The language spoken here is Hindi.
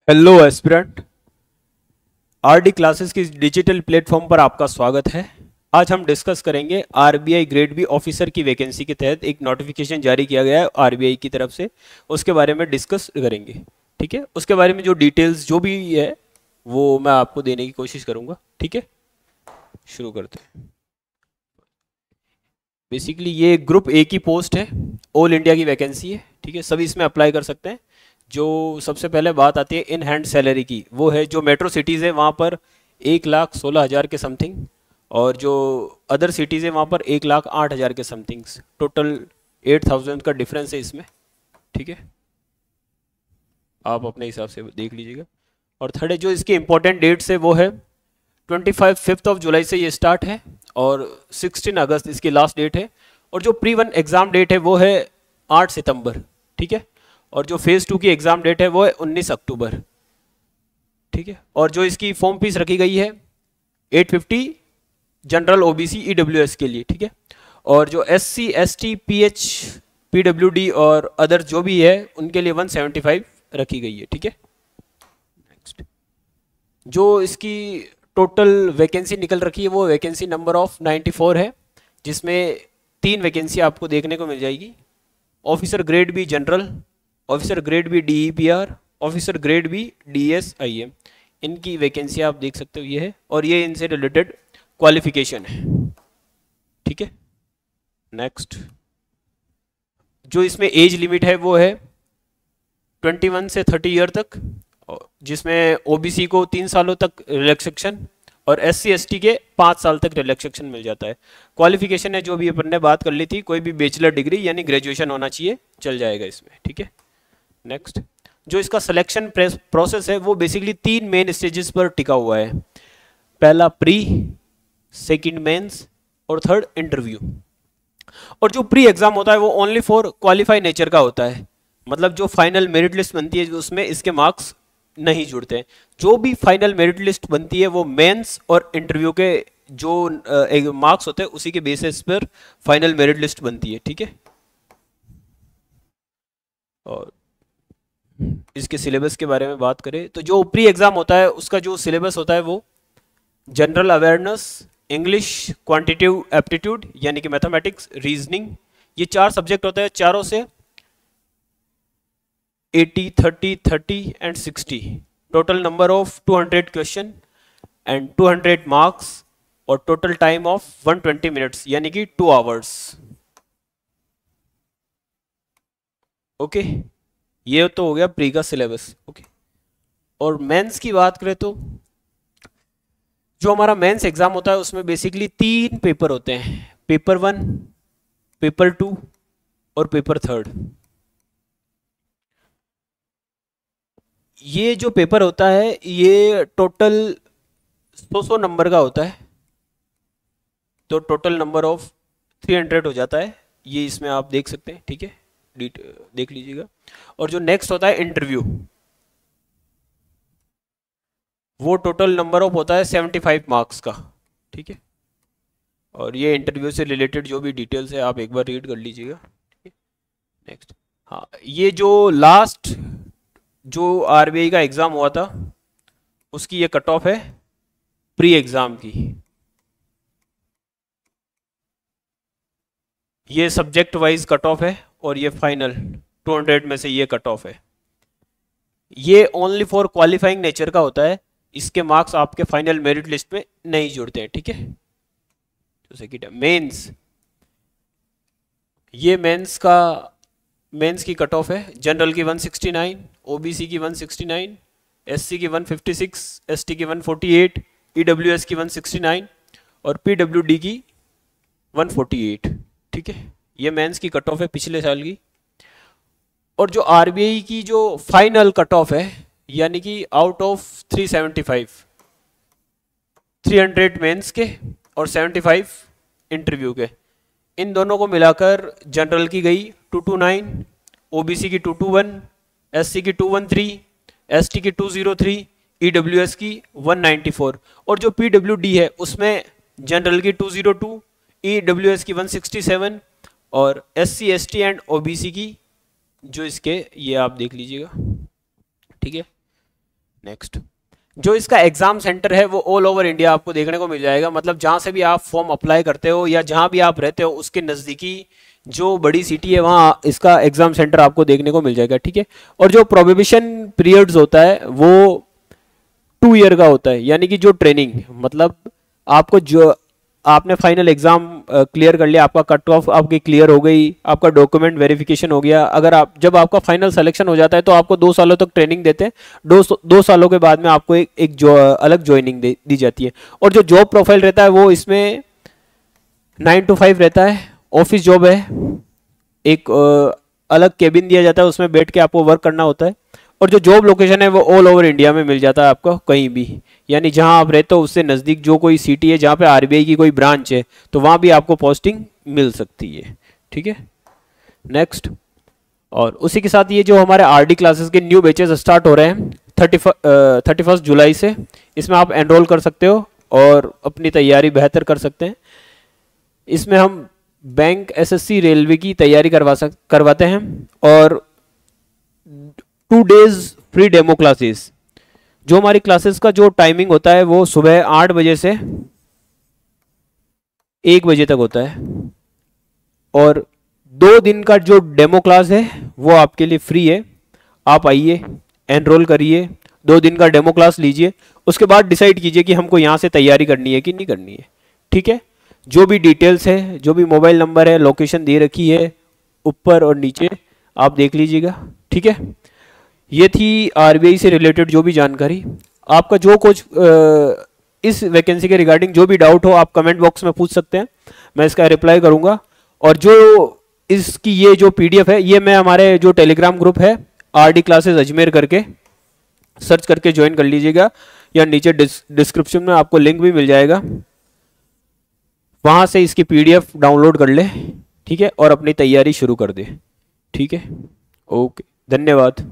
Hello aspirant. आरडी क्लासेस की डिजिटल प्लेटफॉर्म पर आपका स्वागत है। आज हम डिस्कस करेंगे आरबीआई ग्रेड बी ऑफिसर की वैकेंसी के तहत एक नोटिफिकेशन जारी किया गया है आरबीआई की तरफ से, उसके बारे में डिस्कस करेंगे। ठीक है, उसके बारे में जो डिटेल्स जो भी है वो मैं आपको देने की कोशिश करूंगा। ठीक है, शुरू करते हैं। बेसिकली ये ग्रुप ए की पोस्ट है, ऑल इंडिया की वैकेंसी है। ठीक है, सभी इसमें अप्लाई कर सकते हैं। जो सबसे पहले बात आती है इन हैंड सैलरी की, वो है जो मेट्रो सिटीज़ है वहाँ पर 1,16,000 के समथिंग, और जो अदर सिटीज़ है वहाँ पर 1,08,000 के समथिंग। टोटल 8,000 का डिफरेंस है इसमें। ठीक है, आप अपने हिसाब से देख लीजिएगा। और थर्ड है जो इसकी इंपॉर्टेंट डेट्स है वो है 5th ऑफ जुलाई से ये स्टार्ट है, और 16 अगस्त इसकी लास्ट डेट है। और जो प्री वन एग्ज़ाम डेट है वो है 8 सितंबर। ठीक है, और जो फेज़ 2 की एग्ज़ाम डेट है वो है 19 अक्टूबर। ठीक है, और जो इसकी फॉर्म फीस रखी गई है 850 जनरल ओबीसी ईडब्ल्यूएस के लिए। ठीक है, और जो एससी एसटी पीएच पीडब्ल्यूडी और अदर जो भी है उनके लिए 175 रखी गई है। ठीक है, नेक्स्ट जो इसकी टोटल वैकेंसी निकल रखी है वो वैकेंसी नंबर ऑफ 94 है, जिसमें 3 वैकेंसी आपको देखने को मिल जाएगी। Officer grade B general, officer grade B DEPR, officer grade B DSIM. इनकी वैकेंसी आप देख सकते हो ये है, और ये इनसे रिलेटेड क्वालिफिकेशन है। ठीक है, नेक्स्ट जो इसमें एज लिमिट है वो है 21 से 30 ईयर तक, जिसमें ओबीसी को 3 सालों तक रिलैक्सेशन और एससी एसटी के 5 साल तक रिलैक्सेशन मिल जाता है। क्वालिफिकेशन है जो भी अपन ने बात कर ली थी, कोई भी बैचलर डिग्री यानी ग्रेजुएशन होना चाहिए, चल जाएगा इसमें। ठीक है, नेक्स्ट जो इसका सिलेक्शन प्रोसेस है वो बेसिकली 3 मेन स्टेजेस पर टिका हुआ है। पहला प्री, सेकंड मेंस और थर्ड इंटरव्यू। और जो प्री एग्जाम होता है वो ओनली फॉर क्वालिफाई नेचर का होता है, मतलब जो फाइनल मेरिट लिस्ट बनती है उसमें इसके मार्क्स नहीं जुड़ते हैं। जो भी फाइनल मेरिट लिस्ट बनती है वो मेंस और इंटरव्यू के जो मार्क्स होते हैं उसी के बेसिस पर फाइनल मेरिट लिस्ट बनती है। ठीक है, और इसके सिलेबस के बारे में बात करें तो जो प्री एग्जाम होता है उसका जो सिलेबस होता है वो general awareness, English, quantitative aptitude यानी कि मैथमेटिक्स, रीजनिंग, ये 4 सब्जेक्ट होते हैं। चारों से 80, 30, 30 and 60, total number of 200 question and 200 marks, और टोटल टाइम ऑफ 120 मिनट्स यानी कि 2 आवर्स। ओके, ये तो हो गया प्री का सिलेबस। ओके, और मेंस की बात करें तो जो हमारा मेंस एग्जाम होता है उसमें बेसिकली 3 पेपर होते हैं, पेपर 1, पेपर 2 और पेपर 3। ये जो पेपर होता है ये टोटल 100 नंबर का होता है, तो टोटल नंबर ऑफ 300 हो जाता है, ये इसमें आप देख सकते हैं। ठीक है, देख लीजिएगा। और जो नेक्स्ट होता है इंटरव्यू, वो टोटल नंबर ऑफ होता है 75 मार्क्स का। ठीक है, और ये इंटरव्यू से रिलेटेड जो भी डिटेल्स है आप एक बार रीड कर लीजिएगा। ठीक है, नेक्स्ट हाँ, ये जो लास्ट जो आरबीआई का एग्ज़ाम हुआ था उसकी ये कट ऑफ है प्री एग्ज़ाम की। ये सब्जेक्ट वाइज कट ऑफ है, और ये फाइनल 200 में से ये कट ऑफ है। ये ओनली फॉर क्वालिफाइंग नेचर का होता है, इसके मार्क्स आपके फाइनल मेरिट लिस्ट में नहीं जुड़ते हैं। ठीक है, तो सेकंड मेंस, ये मेंस की कट ऑफ है। जनरल की 169, ओबीसी की 169, एससी की 156, एसटी की 148, ईडब्ल्यूएस की 169 और पीडब्ल्यूडी की 148। ठीक है, ये मेंस की कट ऑफ है पिछले साल की। और जो आरबीआई की जो फाइनल कट ऑफ है यानी कि आउट ऑफ 375, 300 मेंस के और 75 इंटरव्यू के, इन दोनों को मिलाकर जनरल की गई 229, ओबीसी की 221, एससी की 213, एसटी की 203, ईडब्ल्यूएस की 194, और जो पीडब्ल्यूडी है उसमें जनरल की 202, ईडब्ल्यूएस की 167 और एससी एसटी एंड ओबीसी की जो इसके ये आप देख लीजिएगा। ठीक है, नेक्स्ट, जो इसका एग्जाम सेंटर है वो ऑल ओवर इंडिया आपको देखने को मिल जाएगा, मतलब जहां से भी आप फॉर्म अप्लाई करते हो या जहां भी आप रहते हो उसके नज़दीकी जो बड़ी सिटी है वहाँ इसका एग्जाम सेंटर आपको देखने को मिल जाएगा, ठीक है। और जो प्रोबेबिशन पीरियड्स होता है वो 2 ईयर का होता है, यानी कि जो ट्रेनिंग, मतलब आपको जो आपने फाइनल एग्जाम क्लियर कर लिया, आपका कट ऑफ आपकी क्लियर हो गई, आपका डॉक्यूमेंट वेरिफिकेशन हो गया, अगर आप जब आपका फाइनल सिलेक्शन हो जाता है तो आपको 2 सालों तक ट्रेनिंग देते हैं। 2 सालों के बाद में आपको एक जो अलग ज्वाइनिंग दी जाती है। और जो जॉब प्रोफाइल रहता है वो इसमें 9 to 5 रहता है, ऑफिस जॉब है, एक अलग केबिन दिया जाता है, उसमें बैठ के आपको वर्क करना होता है। और जो जॉब लोकेशन है वो ऑल ओवर इंडिया में मिल जाता है आपको कहीं भी, यानी जहां आप रहते हो उससे नज़दीक जो कोई सिटी है जहां पे आरबीआई की कोई ब्रांच है तो वहां भी आपको पोस्टिंग मिल सकती है, ठीक है। नेक्स्ट, और उसी के साथ ये जो हमारे आरडी क्लासेस के न्यू बैचेस स्टार्ट हो रहे हैं 31 जुलाई से, इसमें आप एनरोल कर सकते हो और अपनी तैयारी बेहतर कर सकते हैं। इसमें हम बैंक, एसएससी, रेलवे की तैयारी करवाते हैं और 2 days फ्री डेमो क्लासेस। जो हमारी क्लासेस का जो टाइमिंग होता है वो सुबह 8 बजे से 1 बजे तक होता है, और 2 दिन का जो डेमो क्लास है वो आपके लिए फ्री है। आप आइए, एनरोल करिए, 2 दिन का डेमो क्लास लीजिए, उसके बाद डिसाइड कीजिए कि हमको यहाँ से तैयारी करनी है कि नहीं करनी है, ठीक है। जो भी डिटेल्स है, जो भी मोबाइल नंबर है, लोकेशन दे रखी है ऊपर और नीचे, आप देख लीजिएगा, ठीक है। ये थी आरबीआई से रिलेटेड जो भी जानकारी। आपका जो कुछ इस वैकेंसी के रिगार्डिंग जो भी डाउट हो आप कमेंट बॉक्स में पूछ सकते हैं, मैं इसका रिप्लाई करूंगा। और जो इसकी ये जो पीडीएफ है ये मैं हमारे जो टेलीग्राम ग्रुप है आरडी क्लासेस अजमेर करके सर्च करके ज्वाइन कर लीजिएगा, या नीचे डिस्क्रिप्शन में आपको लिंक भी मिल जाएगा, वहां से इसकी पीडीएफ डाउनलोड कर ले, ठीक है, और अपनी तैयारी शुरू कर दे, ठीक है। ओके, धन्यवाद।